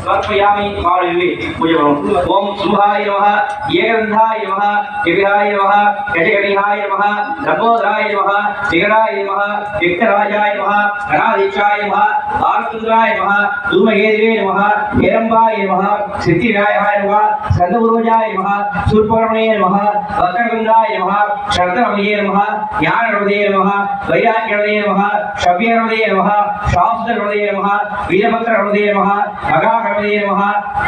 समर्पयामि माळवे पूजनम् ओम सुभाय नमः एकगंधाय नमः दिव्याय नमः गजगणिहाय नमः लंबोदराय नमः विगणाय नमः विक्टराजाय नमः गणाधीशाय नमः आर्तुन्द्राय नमः धूमकेतवे नमः हेरंबाय नमः सिद्धिविनायकाय नमः स्कंदपूर्वजाय नमः सूर्पकर्मणे नमः वक्रगंधाय नमः शरदरमणे नमः ज्ञानरमणे नमः वैराग्यरमणे नमः शव्यरमणे नमः शास्त्ररमणे नमः वीरभद्ररमणे नमः अगाकरमणे नमः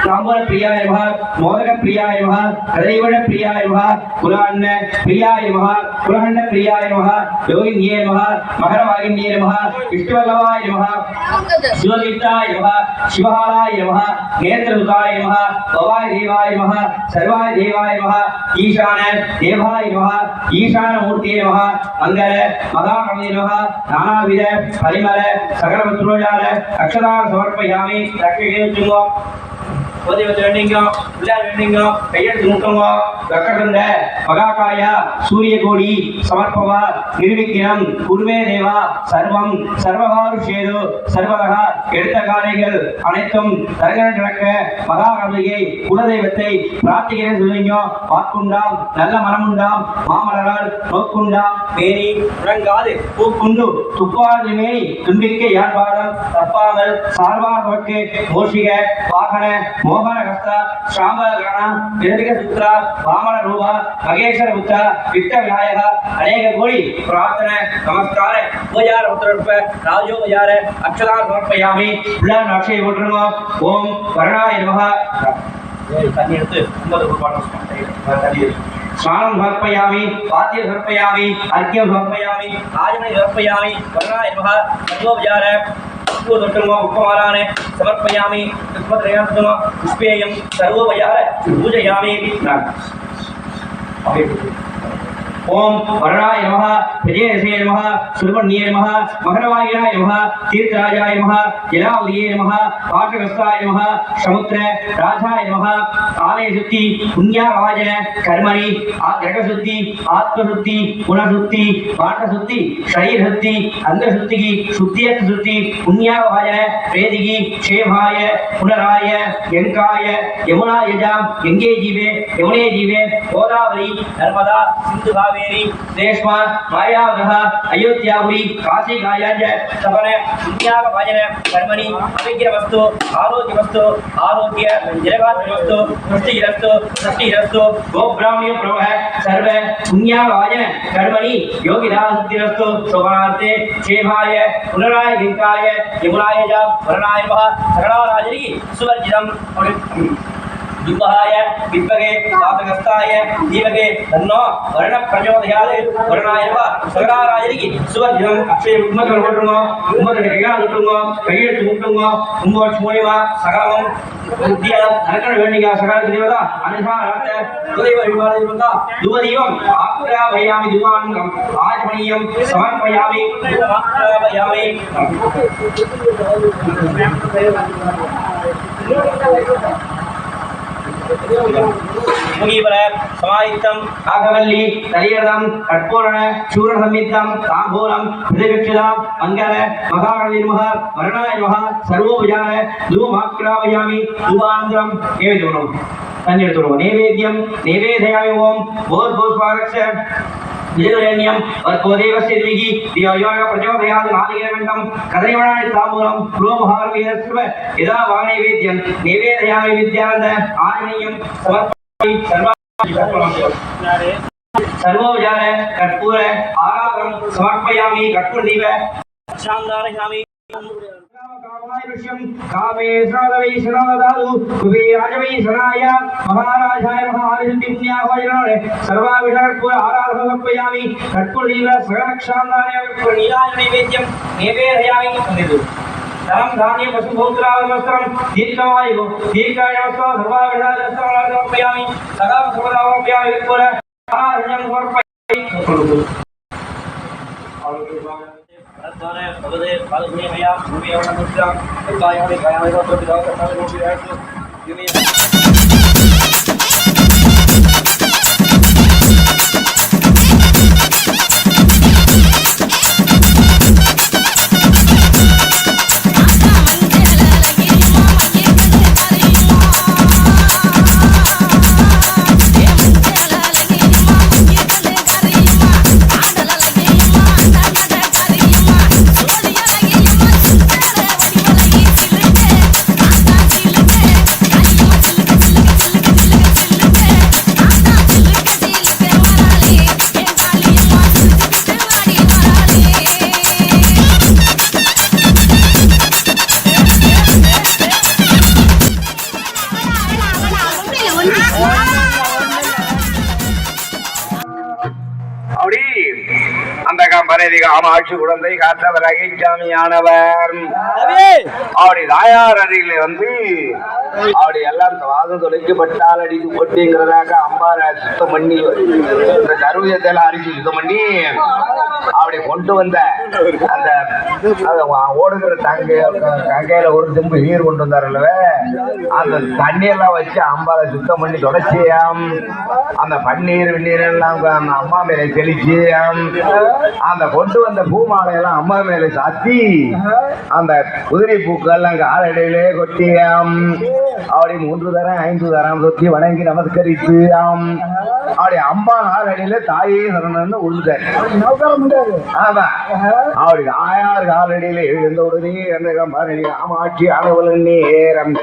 ताम्बूलप्रियाय नमः मोदकप्रियाय नमः हृदयवनप्रियाय नमः कुलान्न प्रियाय नमः कुलहण्डप्रियाय नमः योगिन्ये नमः मकरवागिन्ये नमः विष्णुवल्लभाय नमः शिवदीप्ताय नमः शिवहाराय नमः नेत्रसुताय नमः भवाय देवाय नमः सर्वाय देवाय नमः ईशान देवाय नमः ईशानमूर्ते नमः मंगल मदाकर्णे नमः नानाविध परिमल सकल वस्त्रोजाल अक्षरां समर्पयामि रक्षकेतुंगो वेண்டிंगो वेண்டிंगो कैयेळुत्तुमुट्टुंगो वक्रतुंड मगाकाय सूर्यकोडी समर्पव निर्विघ्नं कुर्मे देवा सर्वं सर्वभारुषेदु सर्वதக எடுத்த காரியங்கள் அனைத்தும் தரங்கள் நடக்க மகாகவியை குலதெய்வத்தை பிரார்த்திக்கிறேன் சொல்லுங்க வாக்குண்டாம் நல்ல மனமுண்டாம் மாமலரால் நோக்குண்டாம் மேனி உறங்காது பூக்குண்டு துப்பாது மேனி தும்பிக்க யாழ்பாதம் தப்பாமல் சார்பார்வக்கு மோஷிக வாகன மோகன கஸ்த சாம்பகரண இரதிக சுத்ரா வாமன ரூப மகேஸ்வர புத்த விட்ட விநாயக அநேக கோடி பிரார்த்தனை நமஸ்கார பூஜார உத்தரப்ப ராஜோபஜார அக்ஷதா சமர்ப்பயாமி உள்ளார் அக்ஷய போட்டுருங்க ஓம் வருணாய நமः தண்ணி எடுத்து 50 பாடம் ஸ்நானம் சமர்ப்பயாமி பாத்தியம் சமர்ப்பயாமி அர்க்கியம் சமர்ப்பயாமி ஆஜமணி சமர்ப்பயாமி வருணாய நமः ராஜோபஜார उपमाराने समर्पयामि पुष्पेयं सर्वोपचार पूजयामि ओम वरुणाय नमः विजयसे नमः सुब्रह्मण्ये नमः मकरवागिनाय नमः तीर्थराजाय नमः जलावलिये नमः पाठकस्ताय नमः समुद्र राजाय नमः आलय शुद्धि पुण्यावाचन कर्मणि ग्रह शुद्धि आत्मशुद्धि गुणशुद्धि पाठ शुद्धि शरीर शुद्धि अंग शुद्धि शुद्धि शुद्धि पुण्यावाचन प्रेदिकी क्षेमाय पुनराय यंकाय यमुनाय जाम यंगे जीवे यमुने जीवे गोदावरी नर्मदा सिंधु कावेरी देशमा मायावदः अयोध्यापुरी काशी कायाज सपन पुण्याग भजन कर्मणि अभिज्ञ वस्तु आरोग्य जलगात्र वस्तु सृष्टिरस्तु गोब्राह्मण्य प्रवह सर्व पुण्याग भजन कर्मणि योगिदा सिद्धिरस्तु शोभनार्थे क्षेमाय पुनराय गिंकाय यमुनाय च वरणाय नमः सकलाराजरी सुवर्जितम् दुःखाय विद्महे पातकस्ताय धीमहे तन्नो वर्ण प्रचोदयात् वरणाय नमः सकलाराजरी सुवर्जितम् अक्षय उम्मत वटुंगो उम्मत हेगा वटुंगो कैयेळुत्तु मुट्टुंगो उम्मत छूणिवा सकलम बुद्धिया नरकण वेण्डिगा सकल देवता अनिसारात देव विवादिवता दुवदीवं आकुराभयामि दुवान्नं आजमणीयं समर्पयामि मुगीवर समाहितं आगवल्ली तरियदं कट्पूर्ण चूर्ण संयुक्तं तांबूलं प्रतिभिक्षितं मंगल महागणपति नमः वरणाय नमः सर्वोपचार धूमाग्रापयामि धूमांद्रं नैवेद्यं तन्निर्तुरो नैवेद्यं नैवेदयामि ओम भूर्भुवस्वागस्य विजयन्यम और कोदेवस्य दिविगी दिव्यायोग प्रचोदयात् नालिकेरमण्डं कदलीवणानि ताम्बूलं प्रोमहारवीरस्व यदा वाग्नैवेद्यं नैवेदयामि विद्यानन्द आजमनीयं समर्पयामि सर्वोपचार कर्पूर आराधनं समर्पयामि कर्पूरदीप शान्दारयामि कामेश्वरवै शरणदादु कुबेराजवै शरणाय महाराजाय महारिषि पुण्याभजनाय सर्वाविधकर्पूर आराधनं समर्पयामि कर्पूरदीप सकलक्षान्दाय प्रणीयाय नैवेद्यं नैवेदयामि धनं धान्यं वस्तुभूत्रावस्त्रं दीर्घमायुः दीर्घायुः सर्वाविधकर्पूर समर्पयामि सकलं समर्पयामि कर्पूर आराधनं समर्पयामि द्वारे भगवते पादपुण्य मया भूमि एवं मुद्रा कायामि कायामि तो पिता का காமாட்சி குழந்தை காத்தவர் அகிச்சாமியானவர் அவருடைய தாயார் அருகிலே வந்து அவருடைய எல்லாம் வாதம் தொலைக்கப்பட்டால் அடித்து போட்டுங்கிறதாக அம்பாரை சுத்தம் பண்ணி இந்த கருவியத்தெல்லாம் அரிசி சுத்தம் பண்ணி அப்படி கொண்டு வந்த அந்த ஓடுகிற தங்கையில ஒரு செம்பு நீர் கொண்டு வந்தாருல்லவே அந்த தண்ணியெல்லாம் வச்சு அம்பாவை சுத்தம் பண்ணி தொடச்சியாம் அந்த பன்னீர் வெந்நீர் எல்லாம் அந்த அம்மா மேலே தெளிச்சு அந்த கொண்டு வந்த பூமாலையெல்லாம் அம்மா மேலே சாத்தி அந்த குதிரை பூக்கள் அங்க ஆளடையிலே கொட்டியாம் அப்படி 3 தரம் 5 தரம் சொத்தி வணங்கி நமஸ்கரித்து அப்படி அம்மா ஆளடியில தாயே சரணன்னு உழுந்தாரு. ஆமா அப்படி ஆயார் காலடியில எழுந்த உடனே காமாட்சி அளவுல நேரம்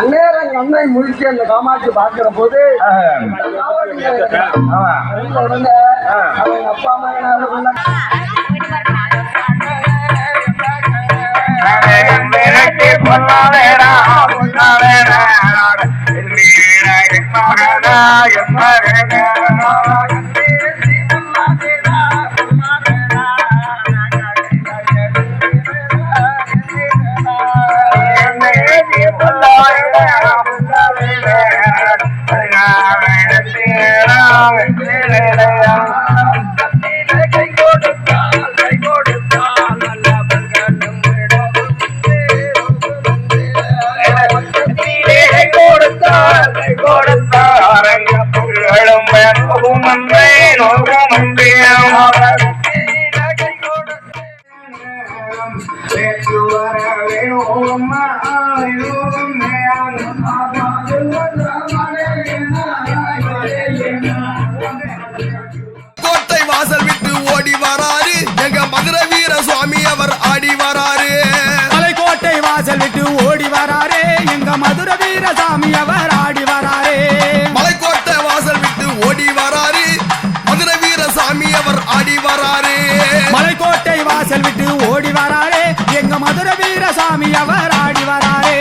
அந்நேரம் அன்னை முழிச்சு அந்த காமாட்சி பார்க்கிற போது உடனே அவங்க அப்பா அம்மா கோட்டை வாசல் விட்டு ஓடி வராரு எங்க மதுரை வீர சுவாமி அவர் ஆடி வராரு. மலைக்கோட்டை வாசல் விட்டு ஓடி வராரே எங்க மதுரை வீர சாமி அவர் ஆடி வராரே. மலைக்கோட்டை வாசல் விட்டு ஓடி வராரு மதுரை வீர சாமி அவர் ஆடி வராரு. மலைக்கோட்டை வாசல் விட்டு ஓடி வராரே எங்க மதுரை வீர சாமி அவர் ஆடி வராரே.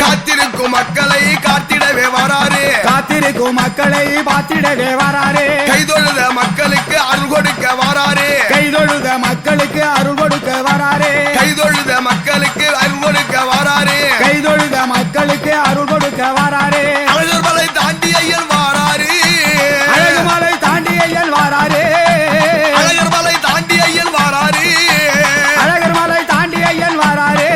காத்திருக்கும் மக்களை காத்திடவே வராரு. காத்திருக்கும் மக்களை பார்த்திடவே வராரே. கைதொழுத மக்களுக்கு அருள் கொடுக்க வராரு. கைதொழுத மக்களுக்கு அருள் கொடுக்க வராரே. கைதொழுத மக்களுக்கு அருள் கொடுக்க வராரு. கைதொழுத மக்களுக்கு அருள் கொடுக்க வராரே. அழகர் மலை தாண்டி ஐயன் வாராரு. அழகு மலை தாண்டி ஐயன் வாராரே. அழகர் மலை தாண்டி ஐயன் வாராரு. அழகர் மலை தாண்டி ஐயன் வாராரே.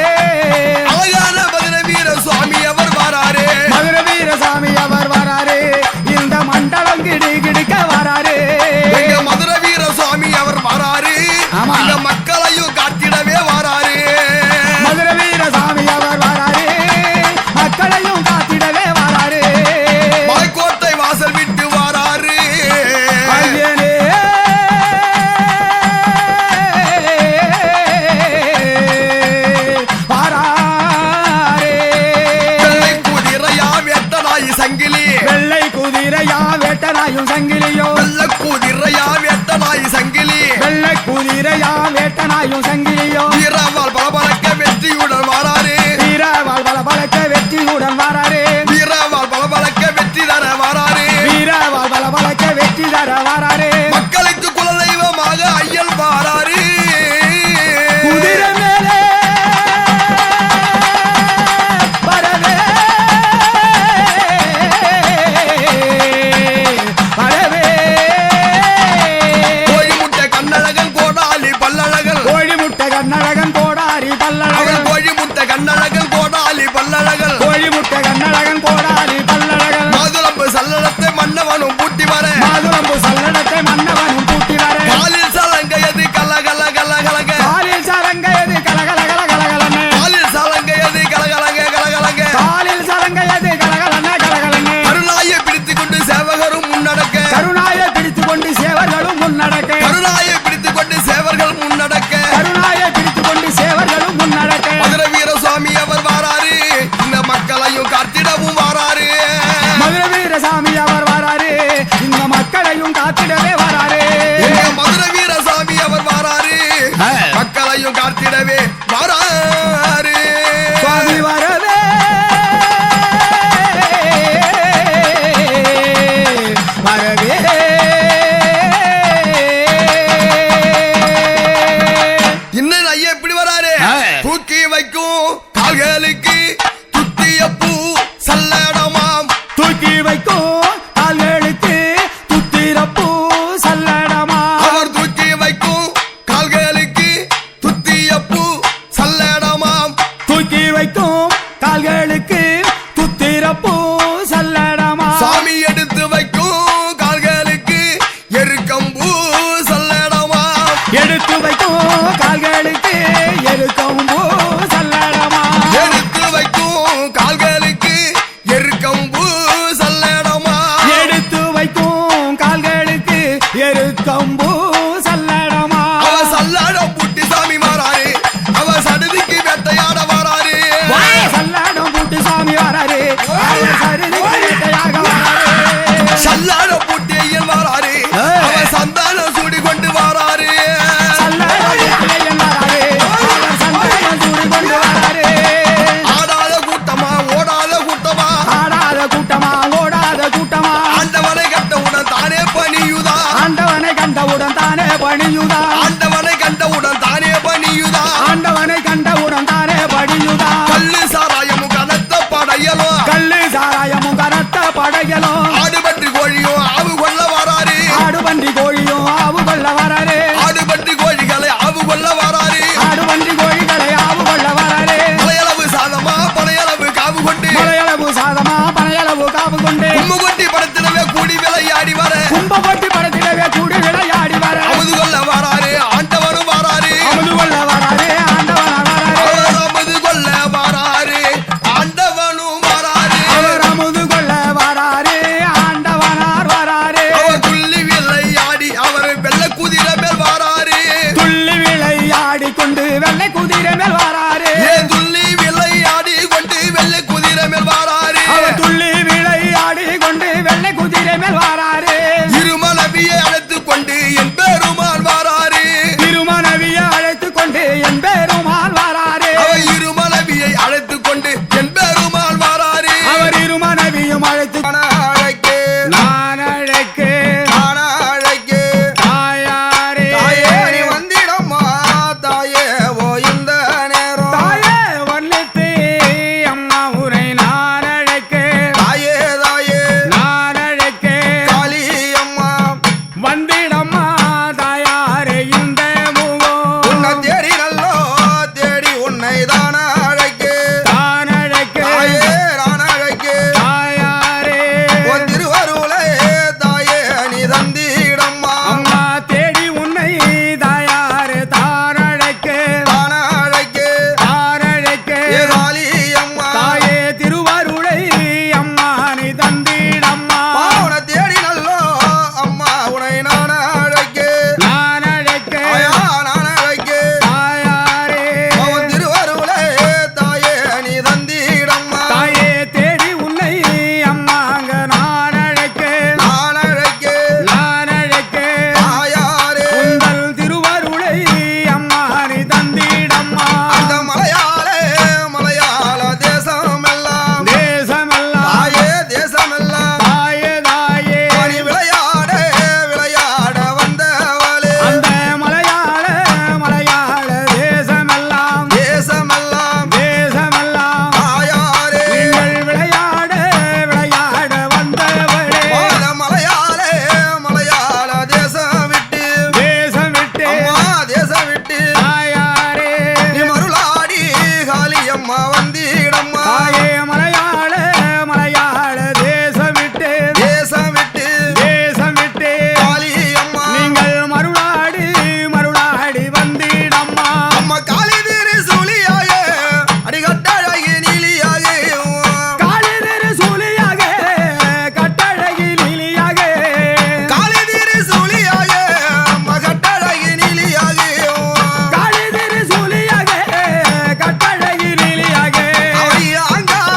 அழகான மதுரை வீர சுவாமி அவர் வாராரு. மதுரை வீர சாமி அவர் வராரே. இந்த மண்டலம் கிடுகிடுக்க வராரே. எங்க மதுரை வீர சுவாமி அவர் வராரு. ஆமா. இந்த மக்களையும் காத்திடவே வராரு. மதுரை வீர சாமி அவர் வராரே. மக்களையும் காத்திடவே வராரே. வைக்கும் கால்களுக்கு துத்திய பூ சல்லடமாம் தூக்கி வைக்கும் கால்களுக்கு துத்திரப்பூ சல்லடமா அவர் தூக்கி வைக்கும் கால்களுக்கு துத்திய பூ சல்லடமாம் தூக்கி வைக்கும் கால்களுக்கு துத்திரப்பூ சல்லடமா சாமி எடுத்து வைக்கும் கால்களுக்கு எருக்கம்பூ சல்லடமாம் எடுத்து வைக்கும் கால்களுக்கு எருக்கம்பூ சல்லடமா எடுத்து வைக்கும் கால்களுக்கு எருக்கம்பூ சல்லடமா எடுத்து வைக்கும் கால்களுக்கு எருக்கம்பூ சல்லடமா அவ சல்லாடம் பூட்டி சாமி மாறாரு அவ சடுதிக்கு வேட்டையாட வராரு சல்லாடம் பூட்டி சாமி வராரு அவர் சரிதிக்கு வேட்டையாக வராரு சல்லாடம் பூட்டி ஐயன் வராரு அவ சந்தானம் சூடி கொண்டு வராரு சல்லாடம் பூட்டி ஐயன் வராரு அவர் சந்தானம் சூடி கொண்டு வராரு ஆடாத கூட்டமா ஓடாத கூட்டமா ஆடாத கூட்டமா ஓடாத கூட்டமா ஆண்டவனை கண்டவுடன் தானே பணியுதா ஆண்டவனை கண்டவுடன் தானே பணியுதா ஆண்டவனை கண்டவுடன் தானே பணியுதா ஆண்டவனை கண்டவுடன் தானே பணியுதா கல்லு சாராயமும் கனத்த படையலும் கல்லு சாராயமும் கனத்த படையலும் ஆடுபட்டு கோழியும் ஆவு கொள்ள வராரு ஆடு பன்றி கோழியும் ஆவு கொள்ள வராரு ஆடுபட்டு கோழிகளை ஆவு கொள்ள வராரு ஆடு பன்றி கோழிகளை ஆவு கொள்ள வராரு பழையளவு சாதமா பழையளவு காவு கொண்டு மலையளவு சாதமா பனையளவு காவு கொண்டு கும்பு கொட்டி படத்திடவே கூடி விளையாடி வர கும்ப போட்டி படத்திடவே கூடி விளையாடி வர அமுது கொள்ள வராரு ஆண்டவரும் வராரு அமுது கொள்ள வராரு ஆண்டவனா வராரு அவர் அமுது கொள்ள வராரு ஆண்டவனும் வராரு அவர் அமுது கொள்ள வராரு ஆண்டவனார் வராரு அவர் துள்ளி விளையாடி அவர் வெள்ள குதிரை மேல் வராரு துள்ளி விளையாடி கொண்டு வெள்ளை குதிரை மேல் வராரு ஏன் துள்ளி விளையாடி கொண்டு வெள்ள குதிரை மேல் வராரு அவர் துள்ளி விளையாடி கொண்டு வெள்ளை குதிரை மேல் வராரு இருமலவியை அழைத்து கொண்டு என் பெருமாள் வராரு திருமணவிய அழைத்து கொண்டு என் பெருமாள் வராரு அவர் இருமலவியை அழைத்து கொண்டு என் பெருமாள் வராரு அவர் இருமணவியும் அழைத்து அழைக்கு நான் அழைக்கு அழைக்கு தாயாரே நீ வந்திடம்மா தாயே ஓ இந்த நேரம் தாயே வல்லித்தே அம்மா உரை நான் அழைக்க தாயே தாயே நான் அழைக்க காளி அம்மா வந்திடம்மா தாயாரே இந்த உன்னை தேடி நல்லோ தேடி உன்னை தான அழைக்கு தான் அழைக்க தாயே நான் அழைக்கு தாயாரே உன் திருவருளே தாயே நீ தந்திடம்மா அம்மா தேடி உன்னை தாயாரே தான் அழைக்க தான அழைக்கு தான் அழைக்க ஏ காளி அம்மா தாயே திருவருளை அம்மா நீ தந்திடம்மா உன்னை தேடி நல்லோ அம்மா உன்னை நான் அழைக்கு நான் அழைக்க தாயா நான் அழைக்கு தாயாரே உன் திருவருளே தாயே நீ தந்திடம்மா தாயே தேடி உன்னை அம்மா அங்க நான் அழைக்க நான் அழைக்கு நான் அழைக்க தாயாரே உங்கள் திருவருளை அம்மா நீ தந்திடம்மா அந்த மலையாள தேசமெல்லாம் தேசமெல்லாம் தாயே தேசமெல்லாம் தாயே தாயே நீ விளையாட வந்தவளே அந்த மலையாள தேசமெல்லாம் தேசமெல்லாம் தேசமெல்லாம் தாயாரே நீங்கள் விளையாட வந்தவளே அந்த மலையாள தேசம் விட்டு தேசம் விட்டு அம்மா தேசம் விட்டு தாயாரே நீ மருளாடி காளி அம்மா வந்திடம்மா தாயே மலையாள தேசம் விட்டு தேசம் விட்டு தேசம் விட்டு காளி அம்மா நீங்கள் மருளாடி வந்திடம்மா அம்மா காளி திரு சுழியாக அடிகட்டழகி நீலியாக காலிதிரு சூலியாக கட்டழகி நீலியாக காளி திரு சுழியாக மகட்டழகி நீலியாக காலிதிரு சூலியாக கட்டழகி நீலியாக அங்கார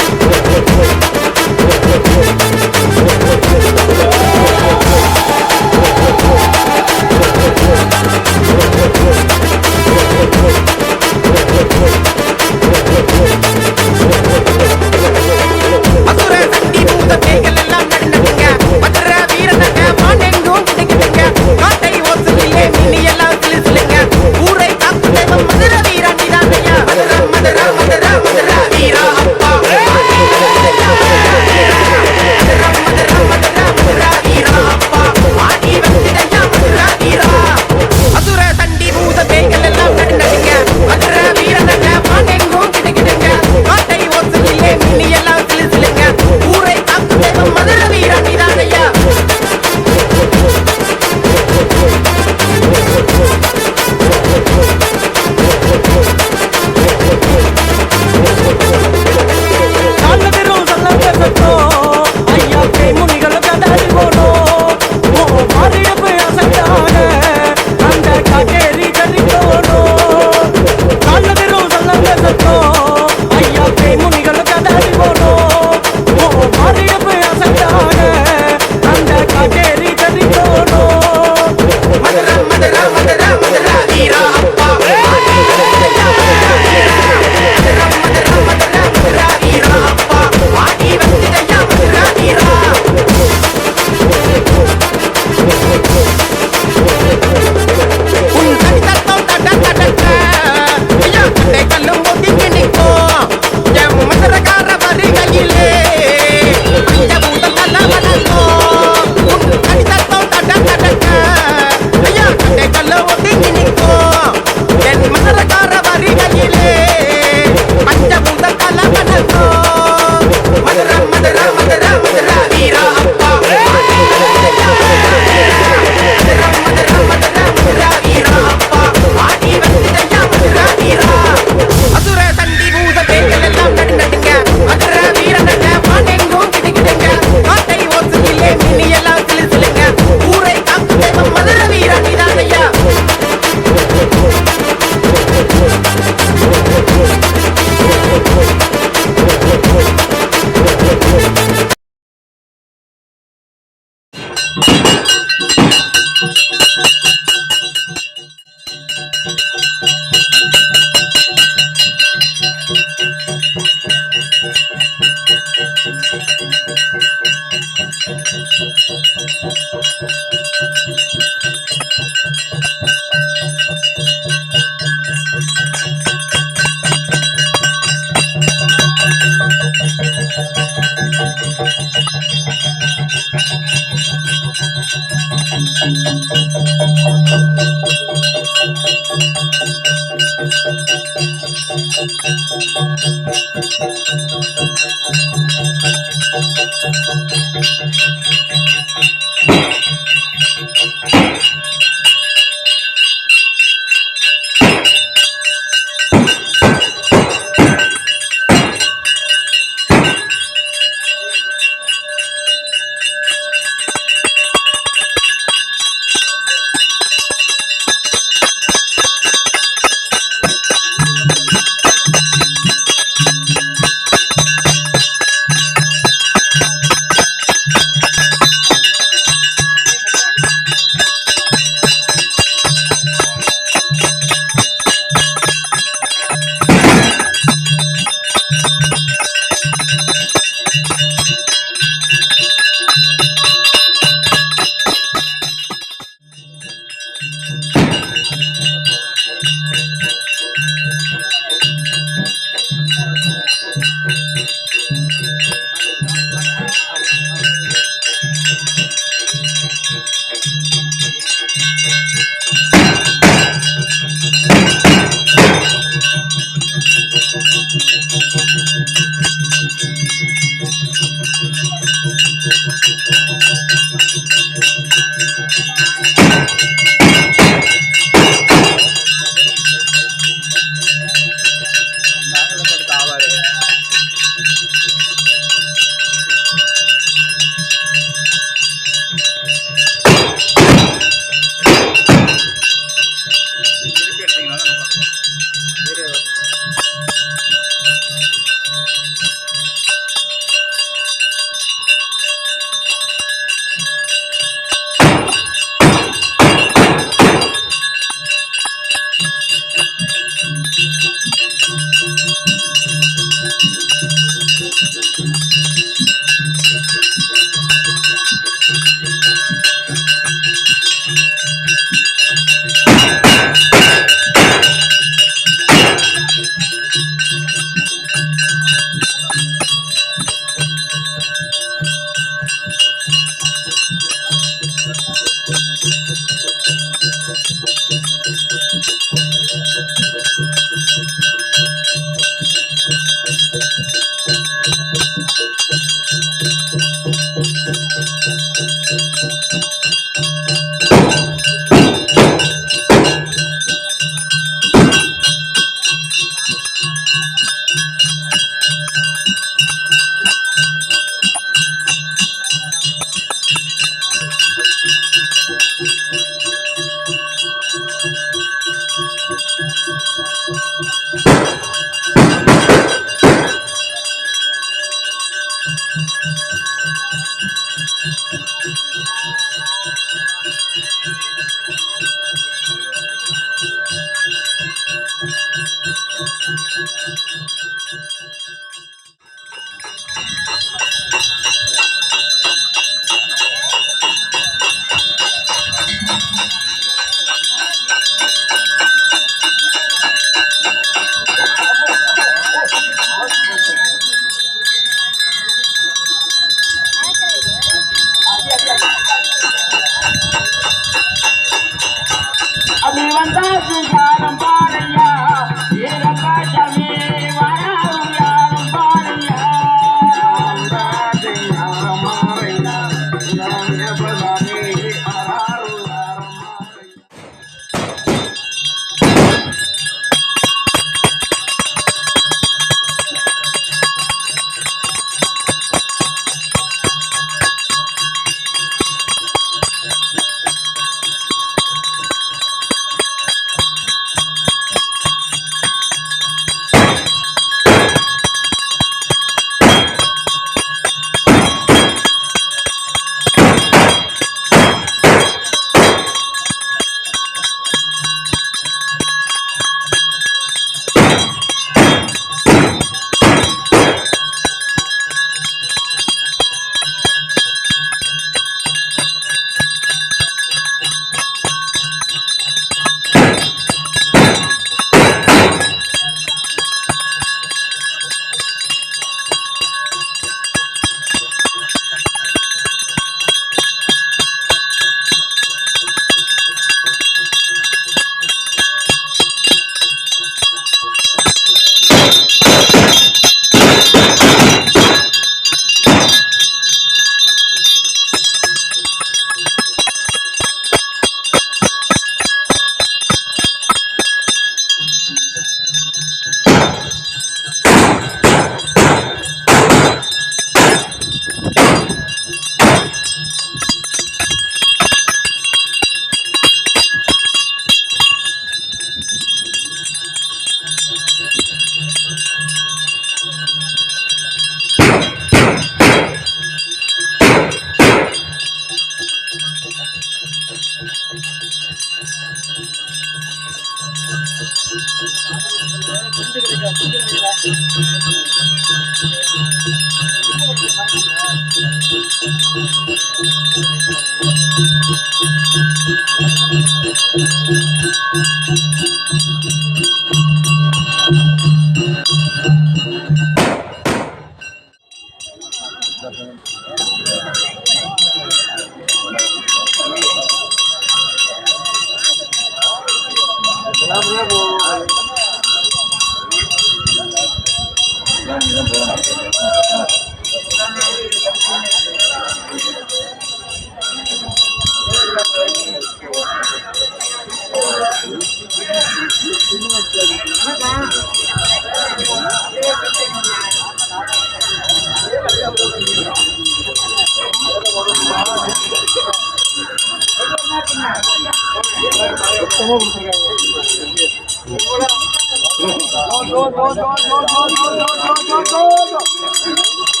Go.